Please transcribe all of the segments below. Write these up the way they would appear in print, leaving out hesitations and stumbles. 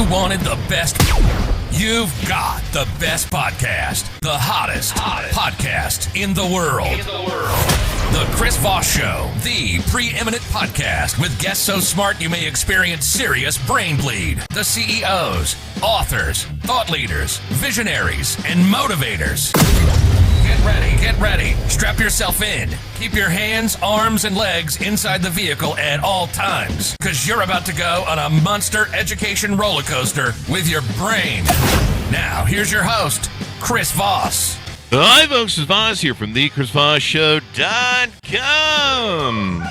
You wanted the best. You've got the best podcast. The hottest podcast in the world. The Chris Voss Show, the preeminent podcast with guests so smart you may experience serious brain bleed. The CEOs, authors, thought leaders, visionaries, and motivators. Get ready. Strap yourself in. Keep your hands, arms, and legs inside the vehicle at all times, because you're about to go on a monster education roller coaster with your brain. Now, here's your host, Chris Voss. Hi, folks. It's Voss here from thechrisvossshow.com.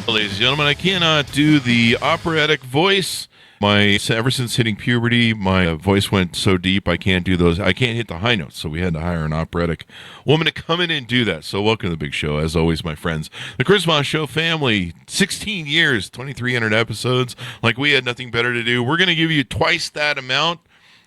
Ladies and gentlemen, I cannot do the operatic voice. Ever since hitting puberty, my voice went so deep I can't do those. I can't hit the high notes, so we had to hire an operatic woman to come in and do that. So welcome to the big show, as always, my friends. The Chris Voss Show family, 16 years, 2,300 episodes. Like we had nothing better to do. We're going to give you twice that amount.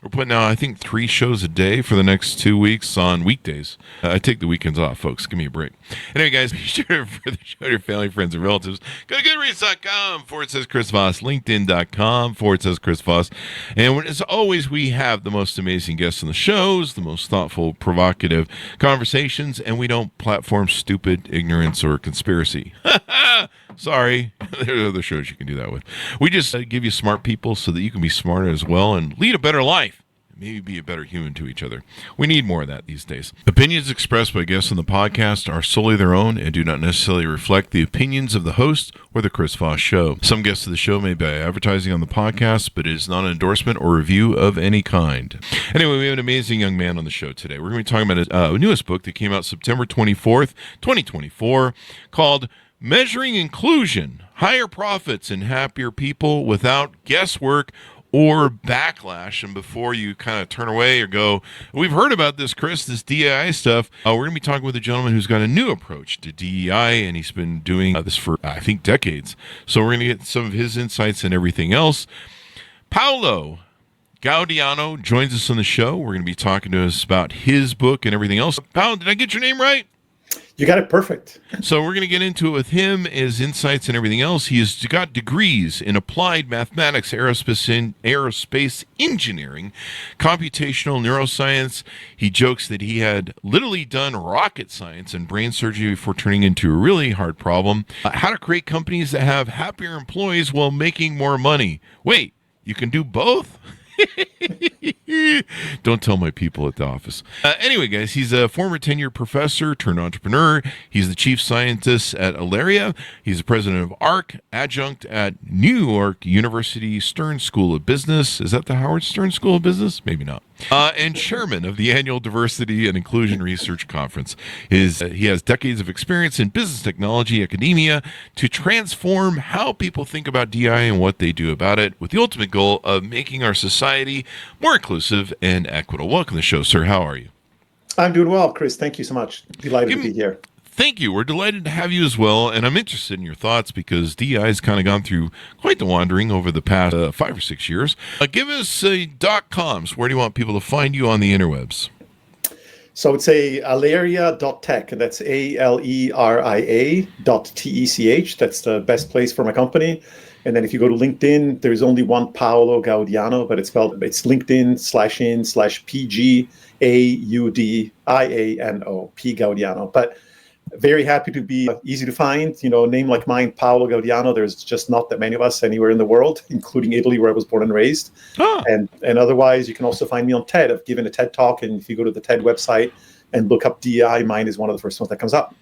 We're putting out, I think, 3 shows a day for the next 2 weeks on weekdays. I take the weekends off, folks. Give me a break. Anyway, guys, be sure to for the show to your family, friends, and relatives. Go to goodreads.com/Chris Voss, LinkedIn.com/Chris Voss. And as always, we have the most amazing guests on the shows, the most thoughtful, provocative conversations, and we don't platform stupid ignorance or conspiracy. Sorry. There are other shows you can do that with. We just give you smart people so that you can be smarter as well and lead a better life. Maybe be a better human to each other. We need more of that these days. Opinions expressed by guests on the podcast are solely their own and do not necessarily reflect the opinions of the host or the Chris Voss Show. Some guests of the show may be advertising on the podcast, but it is not an endorsement or review of any kind. Anyway, we have an amazing young man on the show today. We're going to be talking about his newest book that came out September 24th, 2024, called Measuring Inclusion, Higher Profits and Happier People Without Guesswork or Backlash. And before you kind of turn away or go, we've heard about this, Chris, this DEI stuff. We're going to be talking with a gentleman who's got a new approach to DEI, and he's been doing this for, I think, decades. So we're going to get some of his insights and everything else. Paolo Gaudiano joins us on the show. We're going to be talking to us about his book and everything else. Paolo, did I get your name right? You got it perfect. So we're going to get into it with him, his insights and everything else. He has got degrees in applied mathematics, aerospace engineering, computational neuroscience. He jokes that he had literally done rocket science and brain surgery before turning into a really hard problem. How to create companies that have happier employees while making more money. Wait, you can do both? Don't tell my people at the office. Anyway, guys, he's a former tenured professor turned entrepreneur. He's the chief scientist at Ilaria. He's the president of ARC, adjunct at New York University Stern School of Business. Is that the Howard Stern School of Business? Maybe not. And chairman of the annual Diversity and Inclusion Research Conference. He has decades of experience in business technology, academia, to transform how people think about DI and what they do about it, with the ultimate goal of making our society more inclusive and equitable. Welcome to the show, sir. How are you? I'm doing well, Chris. Thank you so much. Delighted to be here. Thank you. We're delighted to have you as well, and I'm interested in your thoughts because DI has kind of gone through quite the wandering over the past 5 or 6 years. Give us .coms. Where do you want people to find you on the interwebs? So it's aleria.tech. That's ALERIA.tech. That's the best place for my company. And then if you go to LinkedIn, there's only one Paolo Gaudiano, but it's LinkedIn//PGAUDIANO, P Gaudiano. But very happy to be easy to find. You know, a name like mine, Paolo Gaudiano, there's just not that many of us anywhere in the world, including Italy, where I was born and raised. And otherwise, you can also find me on TED. I've given a TED Talk, and if you go to the TED website and look up DEI, mine is one of the first ones that comes up.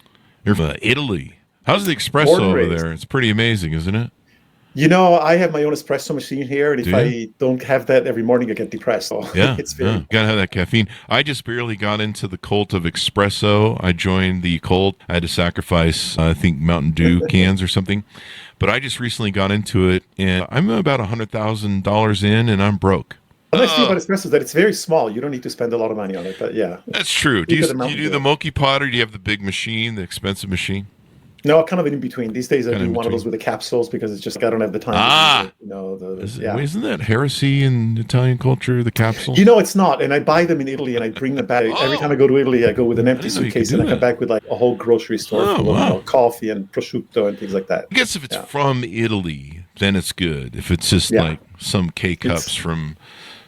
You're from Italy. How's the espresso over there? It's pretty amazing, isn't it? You know, I have my own espresso machine here, and if I don't have that every morning, I get depressed. So it's very gotta have that caffeine. I just barely got into the cult of espresso. I joined the cult. I had to sacrifice, I think, Mountain Dew cans or something. But I just recently got into it, and I'm about $100,000 in, and I'm broke. The nice thing about espresso is that it's very small. You don't need to spend a lot of money on it, but yeah. That's true. Do you do the Moki pot, or do you have the big machine, the expensive machine? No, kind of in between. These days I do one of those with the capsules because it's just I don't have the time. Isn't that heresy in Italian culture, the capsule? You know, it's not. And I buy them in Italy and I bring them back. Every time I go to Italy, I go with an empty suitcase and I come back with like a whole grocery store full of coffee and prosciutto and things like that. I guess if it's from Italy, then it's good. If it's just like some K-Cups from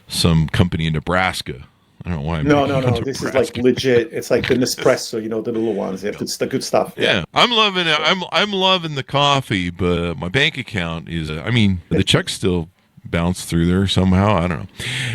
some company in Nebraska, I don't know why. No. This is like legit. It's like the Nespresso, the little ones. It's the good stuff. Yeah, I'm loving it. I'm loving the coffee, but my bank account is. The checks still bounce through there somehow. I don't know.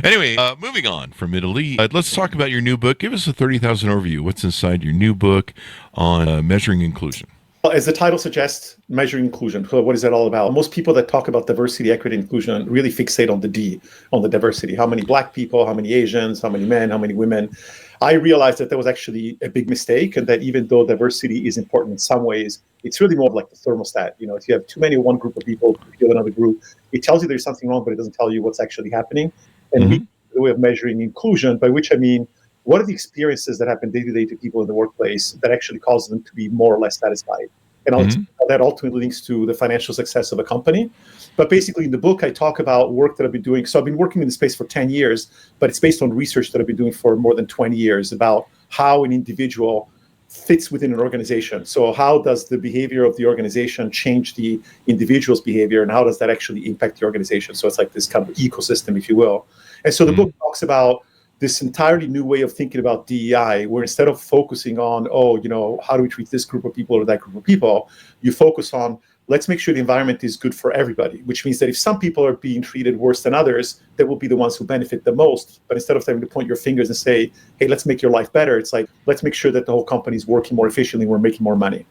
Anyway, moving on from Italy, let's talk about your new book. Give us a 30,000 overview. What's inside your new book on measuring inclusion? Well, as the title suggests, measuring inclusion. So what is that all about? Most people that talk about diversity, equity, inclusion really fixate on the D, on the diversity. How many Black people, how many Asians, how many men, how many women. I realized that was actually a big mistake, and that even though diversity is important in some ways, it's really more like the thermostat. If you have too many of one group of people, you have another group, it tells you there's something wrong, but it doesn't tell you what's actually happening. And we have a way of measuring inclusion, by which I mean, what are the experiences that happen day to day to people in the workplace that actually cause them to be more or less satisfied? And that ultimately links to the financial success of a company. But basically, in the book, I talk about work that I've been doing. So I've been working in the space for 10 years, but it's based on research that I've been doing for more than 20 years about how an individual fits within an organization. So how does the behavior of the organization change the individual's behavior, and how does that actually impact the organization? So it's like this kind of ecosystem, if you will. And so the book talks about this entirely new way of thinking about DEI, where instead of focusing on, how do we treat this group of people or that group of people, you focus on, let's make sure the environment is good for everybody, which means that if some people are being treated worse than others, they will be the ones who benefit the most. But instead of having to point your fingers and say, hey, let's make your life better, it's like, let's make sure that the whole company is working more efficiently, we're making more money.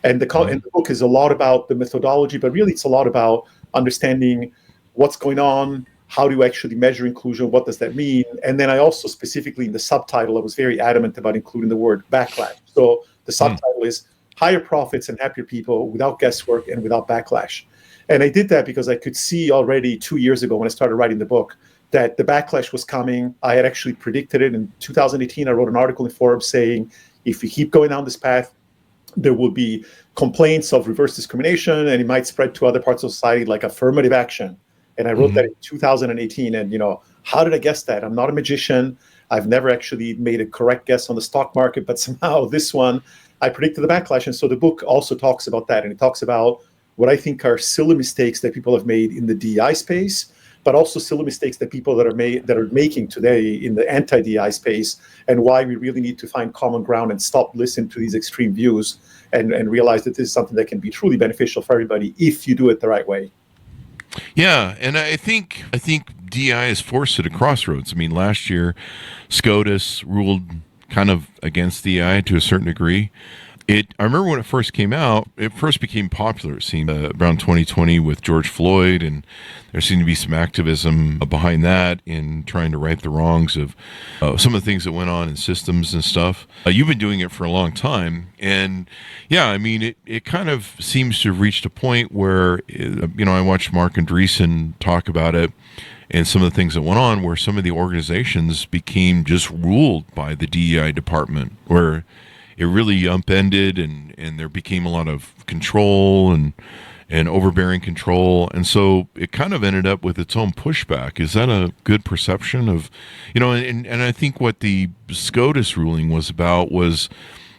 And the book is a lot about the methodology, but really it's a lot about understanding what's going on, how do you actually measure inclusion, what does that mean? And then I also specifically in the subtitle, I was very adamant about including the word backlash. So the subtitle is higher profits and happier people without guesswork and without backlash. And I did that because I could see already 2 years ago when I started writing the book that the backlash was coming. I had actually predicted it. In 2018, I wrote an article in Forbes saying, if we keep going down this path, there will be complaints of reverse discrimination, and it might spread to other parts of society like affirmative action. And I wrote that in 2018. And, how did I guess that? I'm not a magician. I've never actually made a correct guess on the stock market, but somehow this one, I predicted the backlash. And so the book also talks about that. And it talks about what I think are silly mistakes that people have made in the DEI space, but also silly mistakes that people that are making today in the anti-DEI space, and why we really need to find common ground and stop listening to these extreme views and realize that this is something that can be truly beneficial for everybody if you do it the right way. Yeah, and I think DEI is forced at a crossroads. Last year, SCOTUS ruled kind of against DEI to a certain degree. I remember when it first came out, it first became popular, it seemed, around 2020 with George Floyd, and there seemed to be some activism behind that in trying to right the wrongs of some of the things that went on in systems and stuff. You've been doing it for a long time, and it kind of seems to have reached a point where, I watched Mark Andreessen talk about it, and some of the things that went on where some of the organizations became just ruled by the DEI department, where it really upended and there became a lot of control and overbearing control. And so it kind of ended up with its own pushback. Is that a good perception of, and I think what the SCOTUS ruling was about was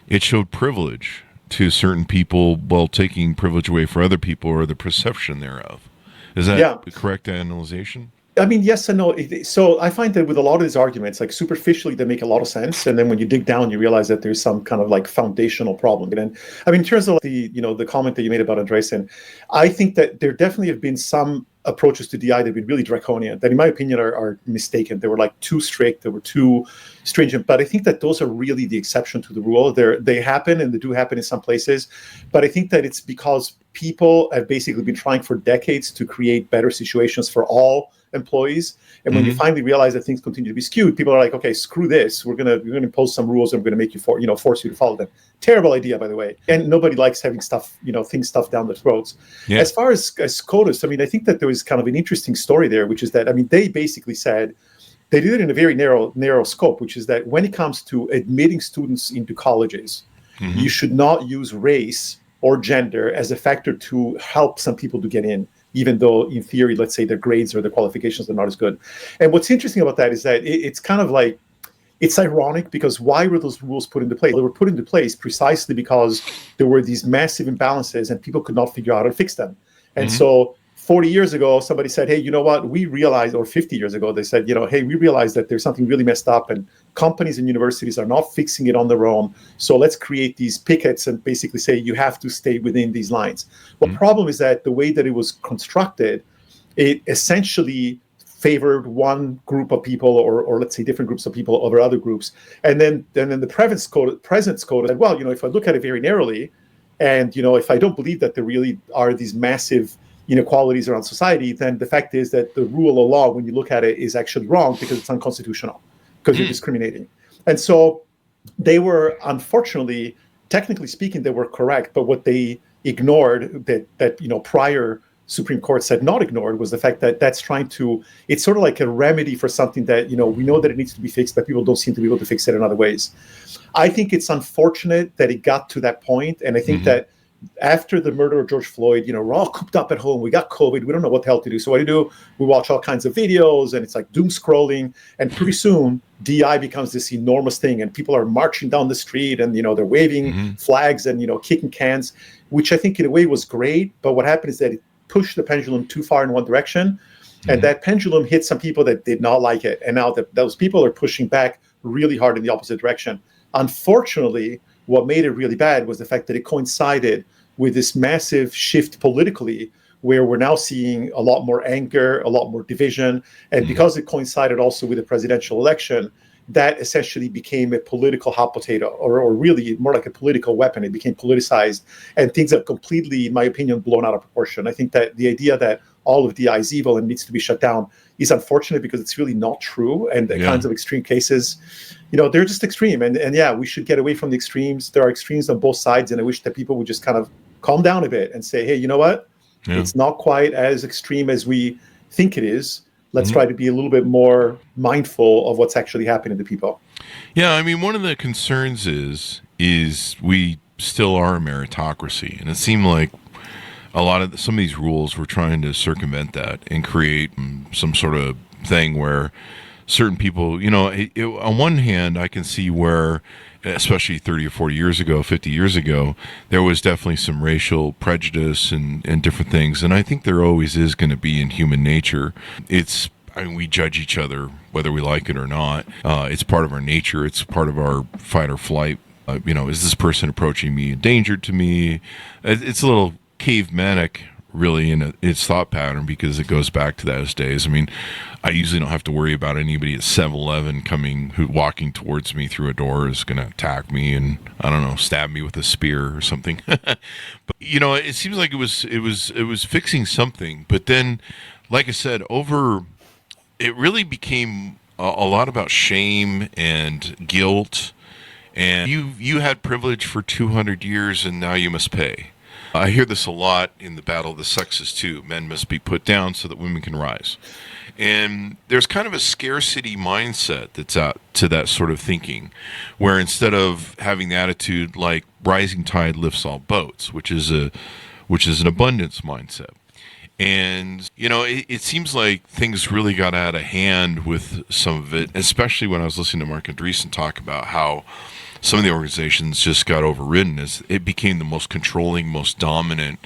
it showed privilege to certain people while taking privilege away for other people, or the perception thereof. Is that the correct analyzation? Yes and no. So I find that with a lot of these arguments, like superficially, they make a lot of sense. And then when you dig down, you realize that there's some kind of like foundational problem. And in terms of the comment that you made about Andreessen, I think that there definitely have been some approaches to DI that have been really draconian, that in my opinion are mistaken. They were like too strict, they were too stringent. But I think that those are really the exception to the rule. They happen, and they do happen in some places. But I think that it's because people have basically been trying for decades to create better situations for all employees, and when you finally realize that things continue to be skewed, people are like, okay, screw this, we're gonna impose some rules and we're gonna make you force you to follow them. Terrible idea, by the way. And nobody likes having things stuffed down their throats. As far as SCOTUS, I think that there was kind of an interesting story there, which is that they basically said they did it in a very narrow scope, which is that when it comes to admitting students into colleges, you should not use race or gender as a factor to help some people to get in, even though in theory, let's say their grades or their qualifications are not as good. And what's interesting about that is that it's kind of like, it's ironic, because why were those rules put into place? They were put into place precisely because there were these massive imbalances and people could not figure out how to fix them. And so 40 years ago, somebody said, hey, you know what, we realized, or 50 years ago, they said, hey, we realized that there's something really messed up and companies and universities are not fixing it on their own. So let's create these pickets and basically say you have to stay within these lines. The problem is that the way that it was constructed, it essentially favored one group of people, or let's say different groups of people over other groups. And then the presence code said, well, if I look at it very narrowly, and if I don't believe that there really are these massive inequalities around society, then the fact is that the rule of law, when you look at it, is actually wrong because it's unconstitutional, because you're discriminating. And so they were, unfortunately, technically speaking, they were correct. But what they ignored, that prior Supreme Court said not ignored, was the fact that it's sort of like a remedy for something that, we know that it needs to be fixed, but people don't seem to be able to fix it in other ways. I think it's unfortunate that it got to that point. And I think that after the murder of George Floyd, we're all cooped up at home. We got COVID. We don't know what the hell to do. So what do? We watch all kinds of videos, and it's like doom scrolling. And pretty soon, DI becomes this enormous thing, and people are marching down the street, and they're waving flags and kicking cans, which I think in a way was great. But what happened is that it pushed the pendulum too far in one direction, and that pendulum hit some people that did not like it. And now those people are pushing back really hard in the opposite direction. Unfortunately, what made it really bad was the fact that it coincided with this massive shift politically, where we're now seeing a lot more anger, a lot more division. And because it coincided also with the presidential election, that essentially became a political hot potato, or really more like a political weapon. It became politicized, and things have completely, in my opinion, blown out of proportion. I think that the idea that all of DI is evil and needs to be shut down is unfortunate, because it's really not true. And the kinds of extreme cases, they're just extreme. And yeah, we should get away from the extremes. There are extremes on both sides. And I wish that people would just kind of calm down a bit and say, hey, you know what? It's not quite as extreme as we think it is. Let's try to be a little bit more mindful of what's actually happening to people. Yeah, I mean, one of the concerns is we still are a meritocracy. And it seemed like some of these rules were trying to circumvent that and create some sort of thing where certain people, on one hand, I can see where, especially 30 or 40 years ago, 50 years ago, there was definitely some racial prejudice and different things. And I think there always is going to be in human nature. We judge each other whether we like it or not. It's part of our nature. It's part of our fight or flight. Is this person approaching me endangered to me? It's a little cavemanic, really, in its thought pattern, because it goes back to those days. I mean, I usually don't have to worry about anybody at 7-Eleven walking towards me through a door is going to attack me and, I don't know, stab me with a spear or something. But it seems like it was fixing something. But then, like I said, it really became a lot about shame and guilt. And you had privilege for 200 years, and now you must pay. I hear this a lot in the battle of the sexes too. Men must be put down so that women can rise. And there's kind of a scarcity mindset that's out to that sort of thinking, where instead of having the attitude like rising tide lifts all boats, which is an abundance mindset. And, it seems like things really got out of hand with some of it, especially when I was listening to Mark Andreessen talk about how some of the organizations just got overridden as it became the most controlling, most dominant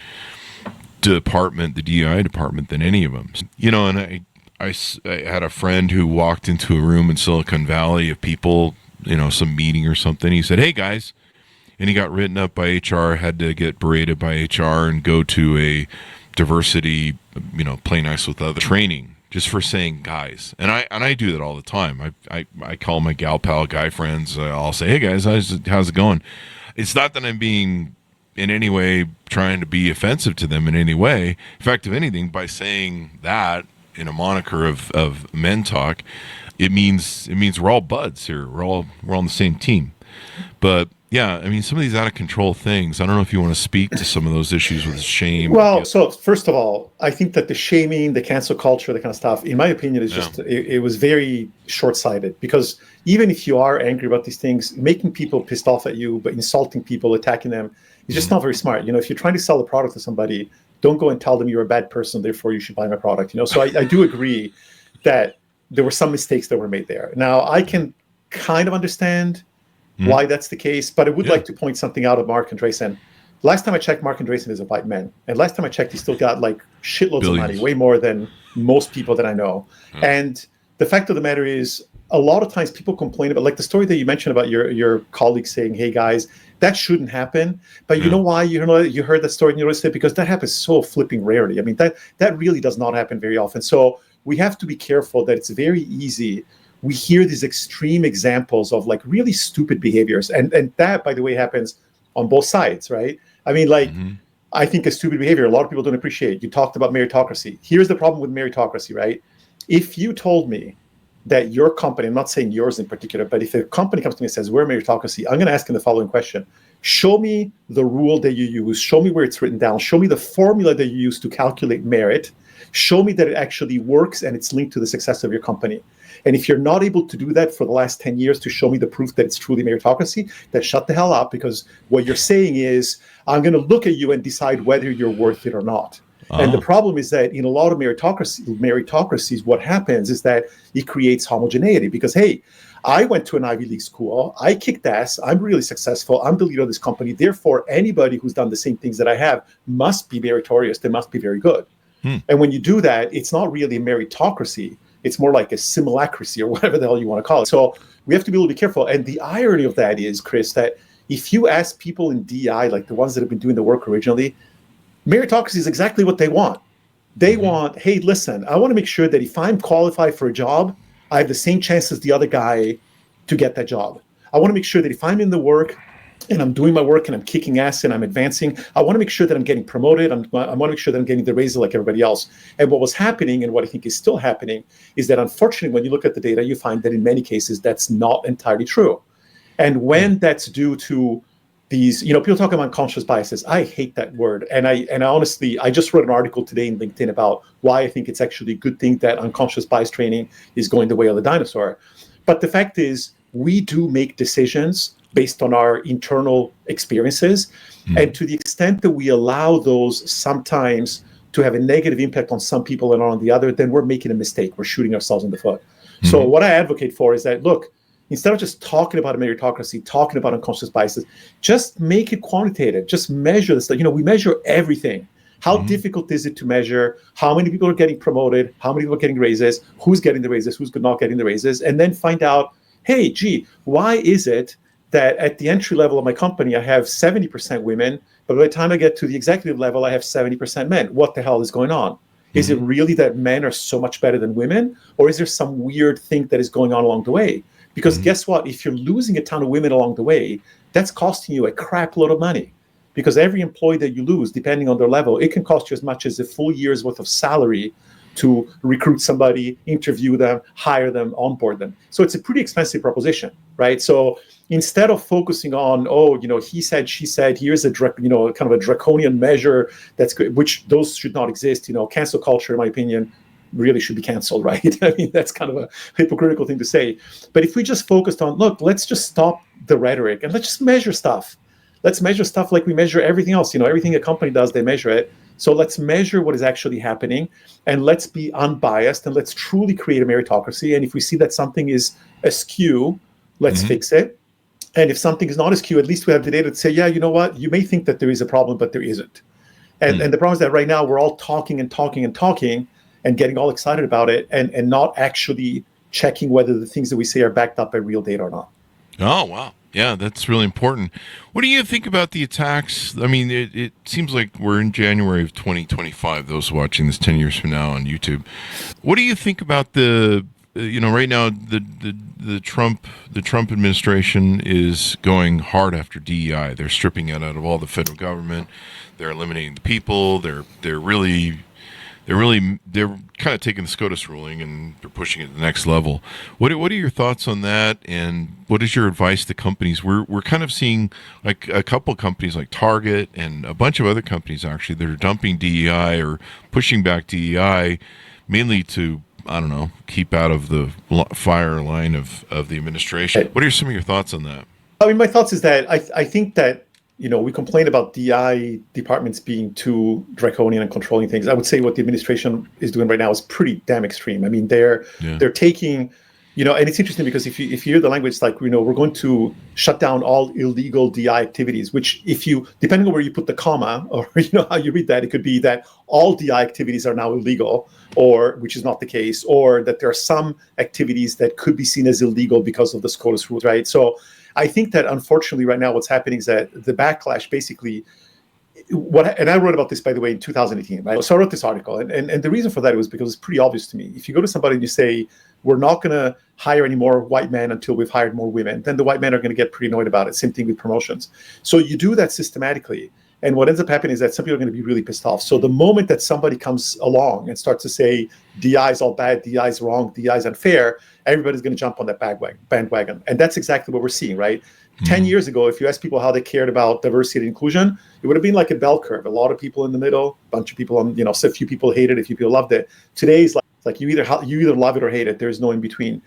department, the DEI department, than any of them. And I had a friend who walked into a room in Silicon Valley of people, some meeting or something. He said, hey, guys. And he got written up by HR, had to get berated by HR and go to a diversity, play nice with other training just for saying guys. And I do that all the time. I call my gal pal guy friends. I'll say, hey guys, how's it going? It's not that I'm being in any way trying to be offensive to them in any way. In fact, if anything, by saying that in a moniker of men talk, it means we're all buds here. We're on the same team. But yeah, I mean, some of these out of control things, I don't know if you want to speak to some of those issues with shame. Well, so first of all, I think that the shaming, the cancel culture, that kind of stuff, in my opinion, is just, it was very short-sighted, because even if you are angry about these things, making people pissed off at you, but insulting people, attacking them, is just not very smart. If you're trying to sell a product to somebody, don't go and tell them you're a bad person, therefore you should buy my product. So I do agree that there were some mistakes that were made there. Now, I can kind of understand why that's the case, but I would like to point something out of Mark Andreessen. Last time I checked, Mark Andreessen is a white man. And last time I checked, he still got like shitloads Billions. of money, way more than most people that I know. And the fact of the matter is, a lot of times people complain about, like the story that you mentioned about your colleague saying, hey guys, that shouldn't happen. But you know why? You heard that story and you noticed it because that happens so flipping rarely. I mean, that really does not happen very often. So we have to be careful that it's very easy. We hear these extreme examples of like really stupid behaviors. And that, by the way, happens on both sides, right? I mean, like, I think a stupid behavior, a lot of people don't appreciate. You talked about meritocracy. Here's the problem with meritocracy, right? If you told me that your company, I'm not saying yours in particular, but if a company comes to me and says, we're meritocracy, I'm going to ask them the following question. Show me the rule that you use. Show me where it's written down. Show me the formula that you use to calculate merit. Show me that it actually works and it's linked to the success of your company. And if you're not able to do that for the last 10 years to show me the proof that it's truly meritocracy, then shut the hell up, because what you're saying is, I'm going to look at you and decide whether you're worth it or not. And the problem is that in a lot of meritocracies, what happens is that it creates homogeneity because, hey, I went to an Ivy League school, I kicked ass, I'm really successful, I'm the leader of this company. Therefore, anybody who's done the same things that I have must be meritorious, they must be very good. And when you do that, it's not really a meritocracy. It's more like a simulacracy or whatever the hell you want to call it. So we have to be able to be careful. And the irony of that is, Chris, that if you ask people in DI, like the ones that have been doing the work originally, meritocracy is exactly what they want. They want, hey, listen, I want to make sure that if I'm qualified for a job, I have the same chance as the other guy to get that job. I want to make sure that if I'm in the work and I'm doing my work and I'm kicking ass and I'm advancing, I want to make sure that I'm getting promoted. I want to make sure that I'm getting the raises like everybody else. And what was happening, and what I think is still happening, is that unfortunately, when you look at the data, you find that in many cases, that's not entirely true. And when that's due to these, people talk about unconscious biases. I hate that word. And I honestly, I just wrote an article today in LinkedIn about why I think it's actually a good thing that unconscious bias training is going the way of the dinosaur. But the fact is, we do make decisions based on our internal experiences. And to the extent that we allow those sometimes to have a negative impact on some people and not on the other, then we're making a mistake. We're shooting ourselves in the foot. So what I advocate for is that, look, instead of just talking about a meritocracy, talking about unconscious biases, just make it quantitative. Just measure this. We measure everything. How difficult is it to measure how many people are getting promoted, how many people are getting raises, who's getting the raises, who's not getting the raises, and then find out, hey, gee, why is it that at the entry level of my company, I have 70% women, but by the time I get to the executive level, I have 70% men? What the hell is going on? Is it really that men are so much better than women? Or is there some weird thing that is going on along the way? Because guess what? If you're losing a ton of women along the way, that's costing you a crap load of money. Because every employee that you lose, depending on their level, it can cost you as much as a full year's worth of salary to recruit somebody, interview them, hire them, onboard them. So it's a pretty expensive proposition, right? So instead of focusing on, he said, she said, here's a kind of a draconian measure that's good, which those should not exist. Cancel culture, in my opinion, really should be canceled, right? I mean, that's kind of a hypocritical thing to say. But if we just focused on, look, let's just stop the rhetoric and let's just measure stuff. Let's measure stuff like we measure everything else. Everything a company does, they measure it. So let's measure what is actually happening, and let's be unbiased, and let's truly create a meritocracy. And if we see that something is askew, let's fix it. And if something is not askew, at least we have the data to say, yeah, you know what? You may think that there is a problem, but there isn't. And the problem is that right now we're all talking and talking and talking and getting all excited about it and not actually checking whether the things that we say are backed up by real data or not. Oh, wow. Yeah, that's really important. What do you think about the attacks? I mean, it seems like we're in January of 2025, those watching this 10 years from now on YouTube. What do you think about the, right now, the Trump administration is going hard after DEI. They're stripping it out of all the federal government. They're eliminating the people. They're kind of taking the SCOTUS ruling and they're pushing it to the next level. What are your thoughts on that? And what is your advice to companies? We're kind of seeing like a couple companies like Target and a bunch of other companies actually that are dumping DEI or pushing back DEI mainly to, I don't know, keep out of the fire line of the administration. What are some of your thoughts on that? I mean, my thoughts is that I think that, we complain about DI departments being too draconian and controlling things. I would say what the administration is doing right now is pretty damn extreme. I mean, they're taking And it's interesting because if you hear the language, it's like, we're going to shut down all illegal DI activities, which depending on where you put the comma or, how you read that, it could be that all DI activities are now illegal, or which is not the case, or that there are some activities that could be seen as illegal because of the SCOTUS rules, right? So I think that unfortunately right now what's happening is that the backlash basically, and I wrote about this, by the way, in 2018, right? So I wrote this article, and the reason for that was because it's pretty obvious to me. If you go to somebody and you say, we're not going to hire any more white men until we've hired more women, then the white men are going to get pretty annoyed about it. Same thing with promotions. So you do that systematically. And what ends up happening is that some people are going to be really pissed off. So the moment that somebody comes along and starts to say, DI is all bad, DI is wrong, DI is unfair, everybody's going to jump on that bandwagon. And that's exactly what we're seeing, right? 10 years ago, if you asked people how they cared about diversity and inclusion, it would have been like a bell curve. A lot of people in the middle, a bunch of people on, so a few people hated it, a few people loved it. Today's like you either love it or hate it. There's no in between.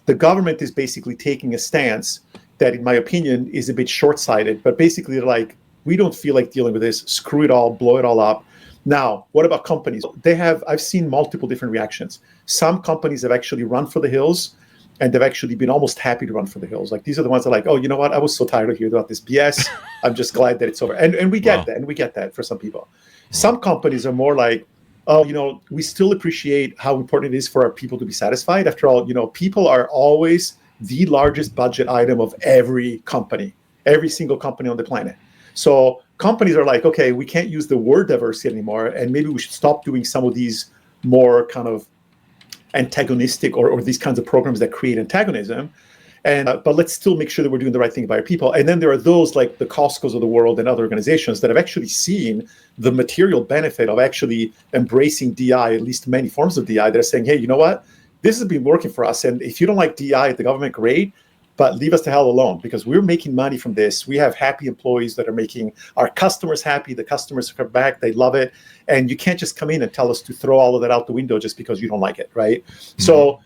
The government is basically taking a stance that, in my opinion, is a bit short-sighted. But basically, they're like, we don't feel like dealing with this. Screw it all, blow it all up. Now, what about companies? I've seen multiple different reactions. Some companies have actually run for the hills, and they've actually been almost happy to run for the hills. Like, these are the ones that are like, oh, you know what? I was so tired of hearing about this BS. I'm just glad that it's over. And we get that. And we get that for some people. Some companies are more like, oh, we still appreciate how important it is for our people to be satisfied. After all, people are always the largest budget item of every company, every single company on the planet. So companies are like, okay, we can't use the word diversity anymore. And maybe we should stop doing some of these more kind of antagonistic or these kinds of programs that create antagonism. But let's still make sure that we're doing the right thing by our people. And then there are those like the Costco's of the world and other organizations that have actually seen the material benefit of actually embracing DI, at least many forms of DI. They're saying, hey, you know what? This has been working for us. And if you don't like DI at the government, great, but leave us the hell alone, because we're making money from this. We have happy employees that are making our customers happy. The customers come back, they love it. And you can't just come in and tell us to throw all of that out the window just because you don't like it, right? Mm-hmm. So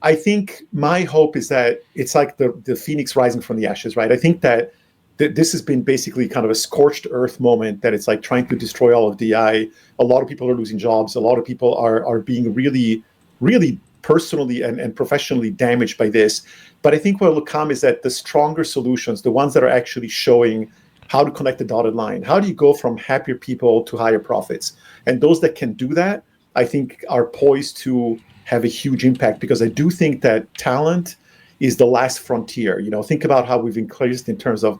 I think my hope is that it's like the phoenix rising from the ashes, right? I think that this has been basically kind of a scorched earth moment, that it's like trying to destroy all of DI. A lot of people are losing jobs. A lot of people are being really, really personally and professionally damaged by this. But I think what will come is that the stronger solutions, the ones that are actually showing how to connect the dotted line, how do you go from happier people to higher profits? And those that can do that, I think, are poised to have a huge impact, because I do think that talent is the last frontier. Think about how we've increased in terms of,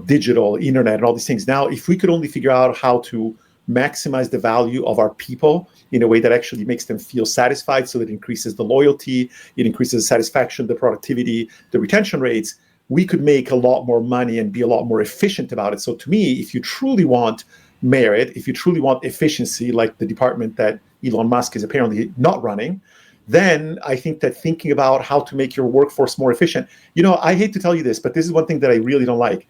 digital, internet, and all these things. Now, if we could only figure out how to maximize the value of our people in a way that actually makes them feel satisfied, so that it increases the loyalty, it increases the satisfaction, the productivity, the retention rates, we could make a lot more money and be a lot more efficient about it. So to me, if you truly want merit, if you truly want efficiency, like the department that Elon Musk is apparently not running, then I think that thinking about how to make your workforce more efficient, I hate to tell you this, but this is one thing that I really don't like.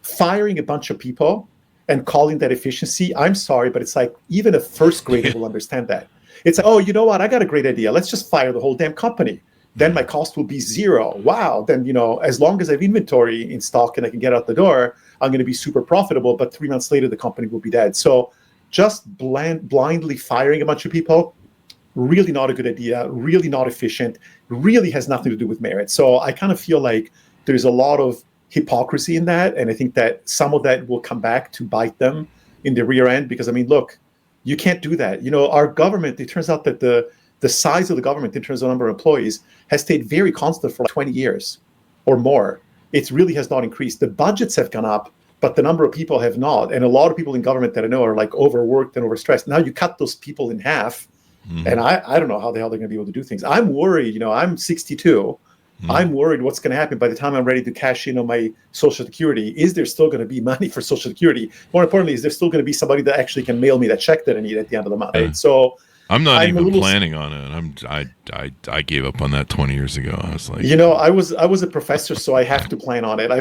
Firing a bunch of people and calling that efficiency, I'm sorry, but it's like even a first grader will understand that. It's like, oh, you know what? I got a great idea. Let's just fire the whole damn company. Then my cost will be zero. Wow. Then, as long as I have inventory in stock and I can get out the door, I'm going to be super profitable. But 3 months later, the company will be dead. So just blindly firing a bunch of people, really not a good idea, really not efficient, really has nothing to do with merit. So I kind of feel like there's a lot of hypocrisy in that. And I think that some of that will come back to bite them in the rear end, because, look, you can't do that. Our government, it turns out that the size of the government in terms of number of employees has stayed very constant for like 20 years or more. It really has not increased. The budgets have gone up, but the number of people have not. And a lot of people in government that I know are like overworked and overstressed. Now you cut those people in half, and I don't know how the hell they're going to be able to do things. I'm worried, I'm 62. I'm worried what's going to happen by the time I'm ready to cash in on my Social Security. Is there still going to be money for Social Security? More importantly, is there still going to be somebody that actually can mail me that check that I need at the end of the month? Right? So I'm not even planning on it. I gave up on that 20 years ago. I was like, I was a professor, so I have to plan on it.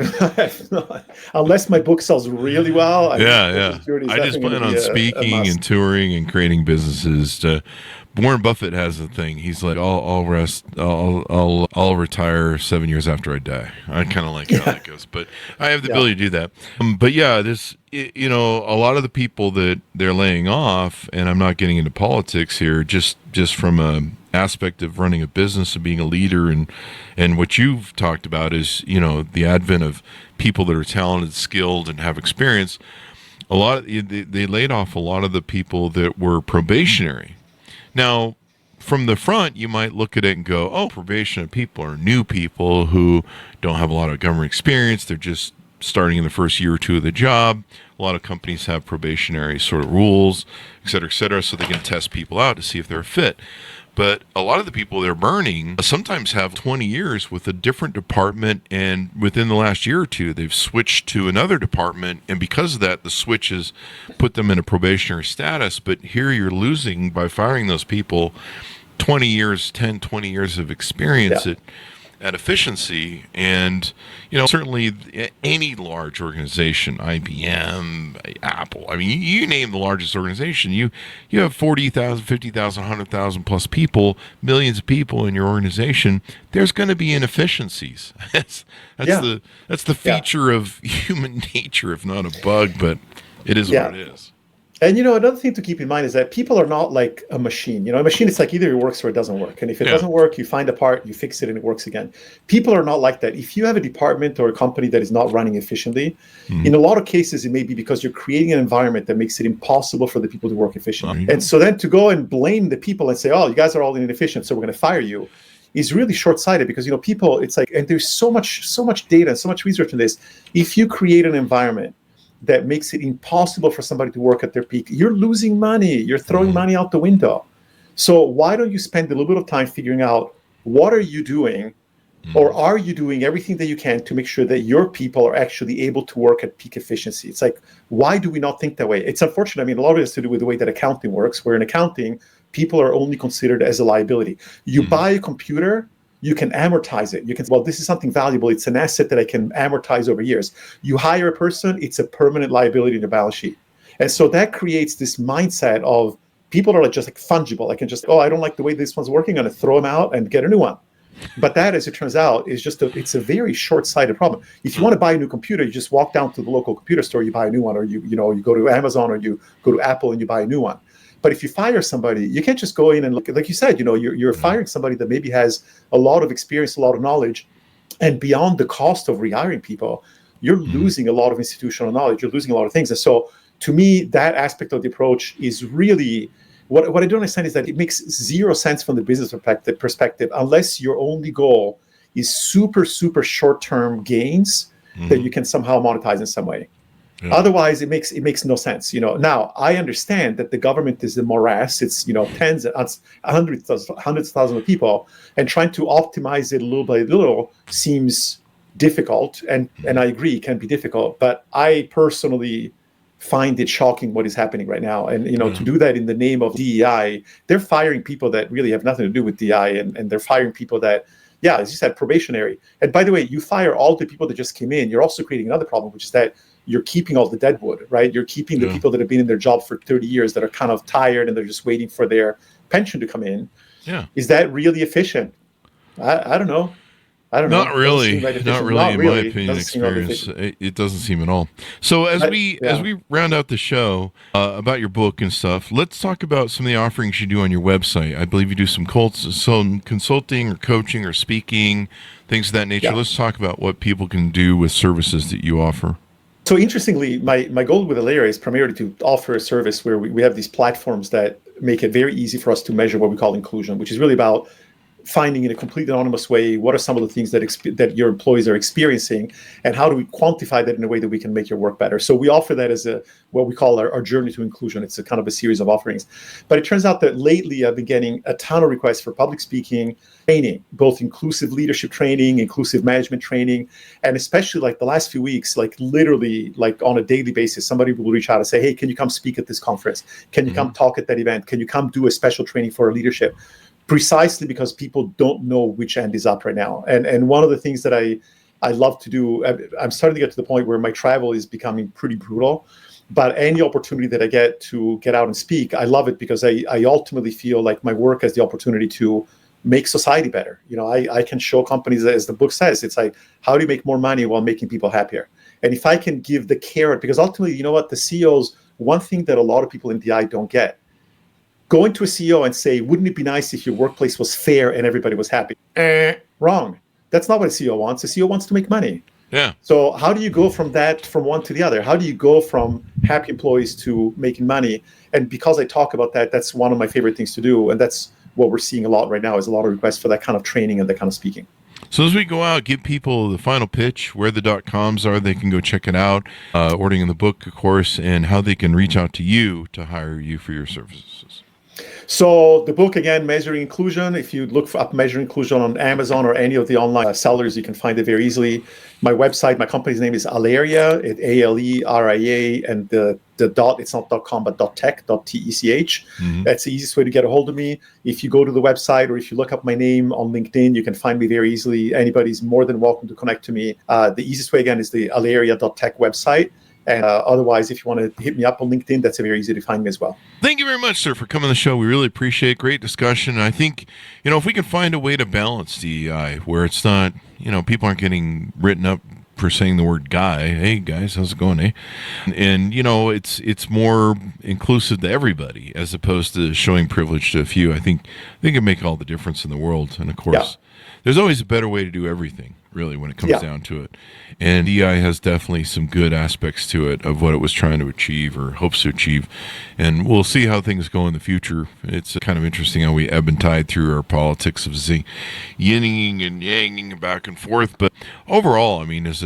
Unless my book sells really well. I just plan on speaking and touring and creating businesses Warren Buffett has a thing. He's like, I'll rest. I'll retire 7 years after I die. I kind of like how that goes, but I have the ability to do that. But yeah, a lot of the people that they're laying off, and I'm not getting into politics here, just from a aspect of running a business and being a leader, and what you've talked about is, the advent of people that are talented, skilled, and have experience. They laid off a lot of the people that were probationary. Now, from the front, you might look at it and go, oh, probationary people are new people who don't have a lot of government experience. They're just starting in the first year or two of the job. A lot of companies have probationary sort of rules, et cetera, so they can test people out to see if they're a fit. But a lot of the people they're burning sometimes have 20 years with a different department, and within the last year or two, they've switched to another department, and because of that, the switch has put them in a probationary status. But here you're losing, by firing those people, 20 years of experience at efficiency. And certainly any large organization, IBM, Apple, I mean, you name the largest organization, you have 40,000, 50,000, 100,000 plus people, millions of people in your organization. There's going to be inefficiencies. That's the feature of human nature, if not a bug, but it is what it is. And, another thing to keep in mind is that people are not like a machine. A machine, it's like either it works or it doesn't work. And if it doesn't work, you find a part, you fix it, and it works again. People are not like that. If you have a department or a company that is not running efficiently, in a lot of cases, it may be because you're creating an environment that makes it impossible for the people to work efficiently. And so then to go and blame the people and say, oh, you guys are all inefficient, so we're going to fire you, is really short-sighted, because, people, it's like, and there's so much data, so much research in this. If you create an environment that makes it impossible for somebody to work at their peak, you're losing money. You're throwing money out the window. So why don't you spend a little bit of time figuring out what are you doing, or are you doing everything that you can to make sure that your people are actually able to work at peak efficiency? It's like, why do we not think that way? It's unfortunate. I mean, a lot of it has to do with the way that accounting works, where in accounting, people are only considered as a liability. You buy a computer, you can amortize it. You can say, well, this is something valuable. It's an asset that I can amortize over years. You hire a person, it's a permanent liability in the balance sheet. And so that creates this mindset of people are just like fungible. I can just, I don't like the way this one's working. I'm going to throw them out and get a new one. But that, as it turns out, is it's a very short-sighted problem. If you want to buy a new computer, you just walk down to the local computer store, you buy a new one, or you go to Amazon, or you go to Apple and you buy a new one. But if you fire somebody, you can't just go in and look, like you said, you're firing somebody that maybe has a lot of experience, a lot of knowledge, and beyond the cost of rehiring people, you're losing a lot of institutional knowledge. You're losing a lot of things. And so to me, that aspect of the approach is really, what I don't understand is that it makes zero sense from the business perspective unless your only goal is super, super short-term gains that you can somehow monetize in some way. Yeah. Otherwise, it makes no sense. Now I understand that the government is a morass. It's tens and hundreds of thousands of people, and trying to optimize it little by little seems difficult. And I agree, it can be difficult. But I personally find it shocking what is happening right now. And to do that in the name of DEI, they're firing people that really have nothing to do with DEI, and they're firing people that, as you said, probationary. And by the way, you fire all the people that just came in. You're also creating another problem, which is that you're keeping all the deadwood, right? You're keeping the people that have been in their job for 30 years that are kind of tired and they're just waiting for their pension to come in. Yeah. Is that really efficient? I don't know. Not really, in my opinion, experience. It doesn't seem at all. So as we round out the show about your book and stuff, let's talk about some of the offerings you do on your website. I believe you do some consulting or coaching or speaking, things of that nature. Yeah. Let's talk about what people can do with services that you offer. So interestingly, my goal with Alera is primarily to offer a service where we have these platforms that make it very easy for us to measure what we call inclusion, which is really about finding in a completely anonymous way what are some of the things that your employees are experiencing, and how do we quantify that in a way that we can make your work better. So we offer that as what we call our journey to inclusion. It's a kind of a series of offerings. But it turns out that lately I've been getting a ton of requests for public speaking training, both inclusive leadership training, inclusive management training, and especially like the last few weeks, like literally like on a daily basis, somebody will reach out and say, hey, can you come speak at this conference? Can you come talk at that event? Can you come do a special training for leadership? Precisely because people don't know which end is up right now. And one of the things that I love to do, I'm starting to get to the point where my travel is becoming pretty brutal. But any opportunity that I get to get out and speak, I love it because I ultimately feel like my work has the opportunity to make society better. I can show companies, as the book says, it's like, how do you make more money while making people happier? And if I can give the carrot, because ultimately, you know what, the CEOs, one thing that a lot of people in DI don't get, going to a CEO and say, wouldn't it be nice if your workplace was fair and everybody was happy? Wrong. That's not what a CEO wants. A CEO wants to make money. Yeah. So how do you go from one to the other? How do you go from happy employees to making money? And because I talk about that, that's one of my favorite things to do. And that's what we're seeing a lot right now, is a lot of requests for that kind of training and that kind of speaking. So as we go out, give people the final pitch, where the .coms are, they can go check it out, ordering the book, of course, and how they can reach out to you to hire you for your services. So the book, again, Measuring Inclusion, if you look up Measuring Inclusion on Amazon or any of the online sellers, you can find it very easily. My website, my company's name is Aleria, Aleria, and the dot, it's not .com, but .tech, .tech. That's the easiest way to get a hold of me. If you go to the website or if you look up my name on LinkedIn, you can find me very easily. Anybody's more than welcome to connect to me. The easiest way, again, is the Aleria.tech website. And otherwise, if you want to hit me up on LinkedIn, that's very easy to find me as well. Thank you very much, sir, for coming on the show. We really appreciate it. Great discussion. And I think, if we can find a way to balance DEI where it's not, people aren't getting written up for saying the word guy. Hey, guys, how's it going, eh? And it's more inclusive to everybody as opposed to showing privilege to a few. I think it can make all the difference in the world. And, of course, there's always a better way to do everything, really, when it comes down to it. And DEI has definitely some good aspects to it of what it was trying to achieve or hopes to achieve. And we'll see how things go in the future. It's kind of interesting how we ebb and tide through our politics of yinning and yanging back and forth. But overall, I mean, as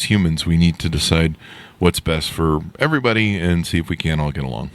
humans, we need to decide what's best for everybody and see if we can all get along.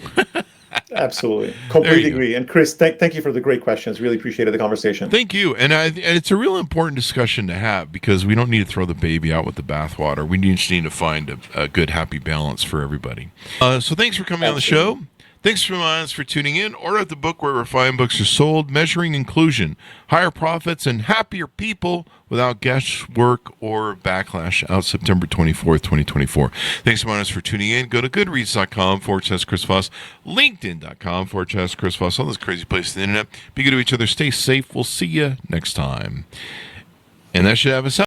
Absolutely. Completely agree. And Chris, thank you for the great questions. Really appreciated the conversation. Thank you. And it's a real important discussion to have because we don't need to throw the baby out with the bathwater. We just need to find a good, happy balance for everybody. So thanks for coming on the show. Thanks for tuning in. Order the book where refined books are sold, Measuring Inclusion, Higher Profits and Happier People Without Guesswork or Backlash, out September 24th, 2024. Thanks for tuning in. Go to goodreads.com/Chris Voss, linkedin.com/Chris Voss, all this crazy place on the internet. Be good to each other. Stay safe. We'll see you next time. And that should have us out.